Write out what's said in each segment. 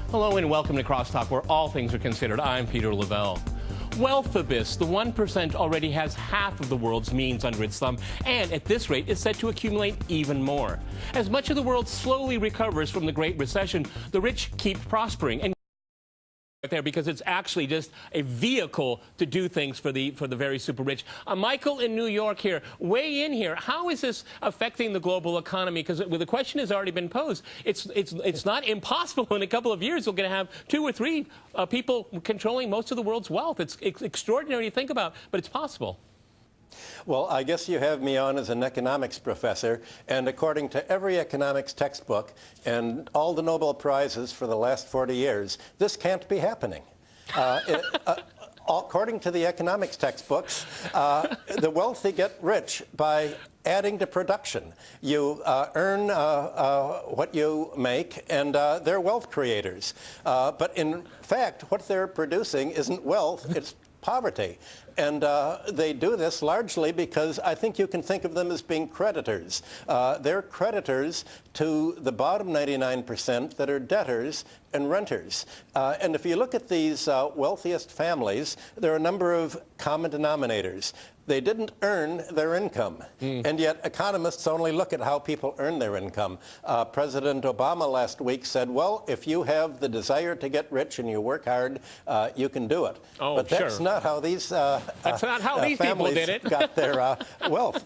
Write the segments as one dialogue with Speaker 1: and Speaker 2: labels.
Speaker 1: Hello and welcome to Crosstalk, where all things are considered. I'm Peter Lavelle. Wealth abyss. The 1% already has half of the world's means under its thumb, and at this rate is set to accumulate even more. As much of the world slowly recovers from the Great Recession, the rich keep prospering. And there, because it's actually just a vehicle to do things for the very super rich. Michael in New York here, weigh in here. How is this affecting the global economy? Because the question has already been posed. It's not impossible in a couple of years we're going to have 2 or 3 people controlling most of the world's wealth. It's extraordinary to think about, but it's possible.
Speaker 2: Well, I guess you have me on as an economics professor, and according to every economics textbook and all the Nobel Prizes for the last 40 years, this can't be happening. According to the economics textbooks, the wealthy get rich by adding to production. You earn what you make, and they're wealth creators. But in fact, what they're producing isn't wealth, it's poverty. And they do this largely because I think you can think of them as being creditors. They're creditors to the bottom 99% that are debtors and renters. And if you look at these wealthiest families, there are a number of common denominators. They didn't earn their income, and yet economists only look at how people earn their income. President Obama last week said, well, if you have the desire to get rich and you work hard, you can do it.
Speaker 1: Oh,
Speaker 2: but that's not how these
Speaker 1: that's not how these people did it.
Speaker 2: got their wealth.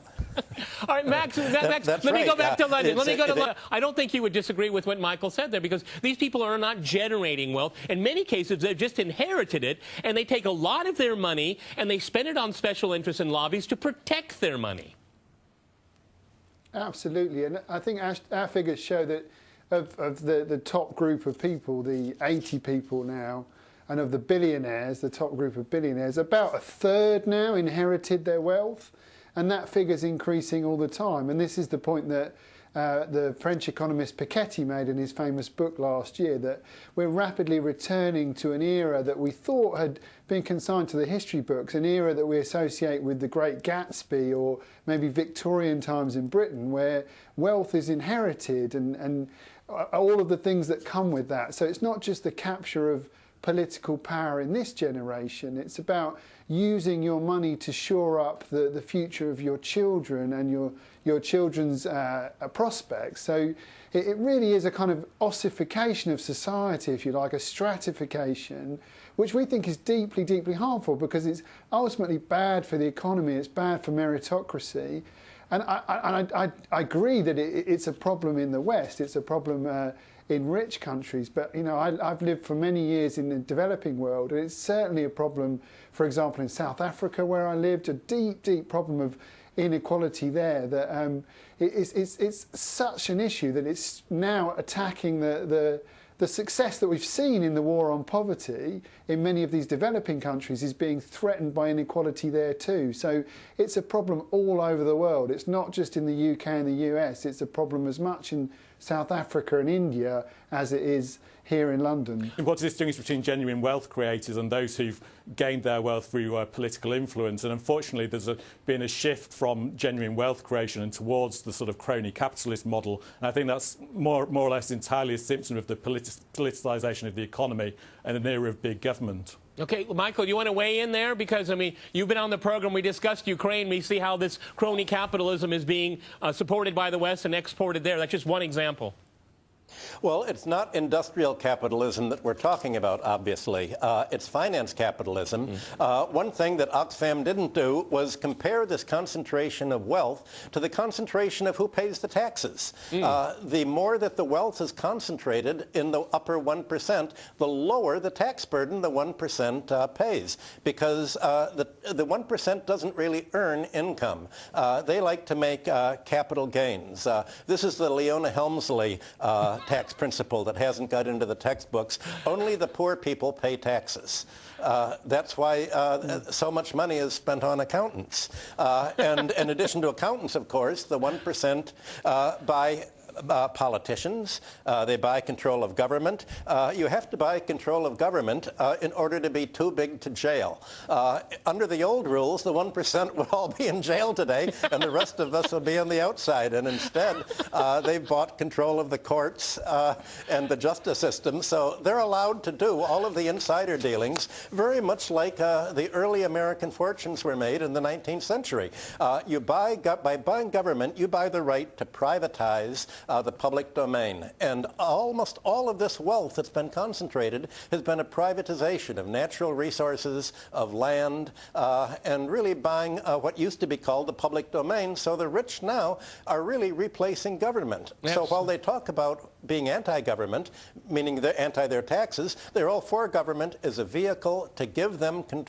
Speaker 1: All right, Max, let me go back to London. Let me go to London. I don't think you would disagree with what Michael said there, because these people are not generating wealth. In many cases, they've just inherited it, and they take a lot of their money and they spend it on special interests and lobbies to protect their money.
Speaker 3: Absolutely, and I think our figures show that of the top group of people, the 80 people now, and of the billionaires, the top group of billionaires, about a third now inherited their wealth. And that figure's increasing all the time. And this is the point that the French economist Piketty made in his famous book last year, that we're rapidly returning to an era that we thought had been consigned to the history books, an era that we associate with the Great Gatsby or maybe Victorian times in Britain, where wealth is inherited and all of the things that come with that. So it's not just the capture of political power in this generation, it's about using your money to shore up the future of your children and your children's prospects. So it really is a kind of ossification of society, if you like, a stratification, which we think is deeply, deeply harmful, because it's ultimately bad for the economy, it's bad for meritocracy. And I agree that it's a problem in the West, it's a problem in rich countries, but you know, I've lived for many years in the developing world, and it's certainly a problem, for example, in South Africa, where I lived, a deep, deep problem of inequality there, that it's such an issue that it's now attacking the success that we've seen in the war on poverty in many of these developing countries is being threatened by inequality there too. So it's a problem all over the world. It's not just in the UK and the US, it's a problem as much in South Africa and India as it is here in London.
Speaker 4: And what's the distinction between genuine wealth creators and those who've gained their wealth through political influence? And unfortunately, there's been a shift from genuine wealth creation and towards the sort of crony capitalist model. And I think that's more or less entirely a symptom of the politicisation of the economy and an era of big government.
Speaker 1: Okay, well, Michael, you want to weigh in there? Because, I mean, you've been on the program, we discussed Ukraine, we see how this crony capitalism is being supported by the West and exported there. That's just one example.
Speaker 2: Well, it's not industrial capitalism that we're talking about, obviously. It's finance capitalism. One thing that Oxfam didn't do was compare this concentration of wealth to the concentration of who pays the taxes. The more that the wealth is concentrated in the upper 1%, the lower the tax burden the 1% pays, because the 1% doesn't really earn income. They like to make capital gains. This is the Leona Helmsley tax principle that hasn't got into the textbooks. Only the poor people pay taxes. That's why so much money is spent on accountants. And in addition to accountants, of course, the 1% buy politicians. They buy control of government. You have to buy control of government in order to be too big to jail. Under the old rules, the 1% would all be in jail today, and the rest of us would be on the outside. And instead, they've bought control of the courts and the justice system, so they're allowed to do all of the insider dealings, very much like the early American fortunes were made in the 19th century. By buying government, you buy the right to privatize the public domain. And almost all of this wealth that's been concentrated has been a privatization of natural resources, of land, and really buying what used to be called the public domain. So the rich now are really replacing government.
Speaker 1: Yes.
Speaker 2: So while they talk about being anti-government, meaning they're anti their taxes, they're all for government as a vehicle to give them control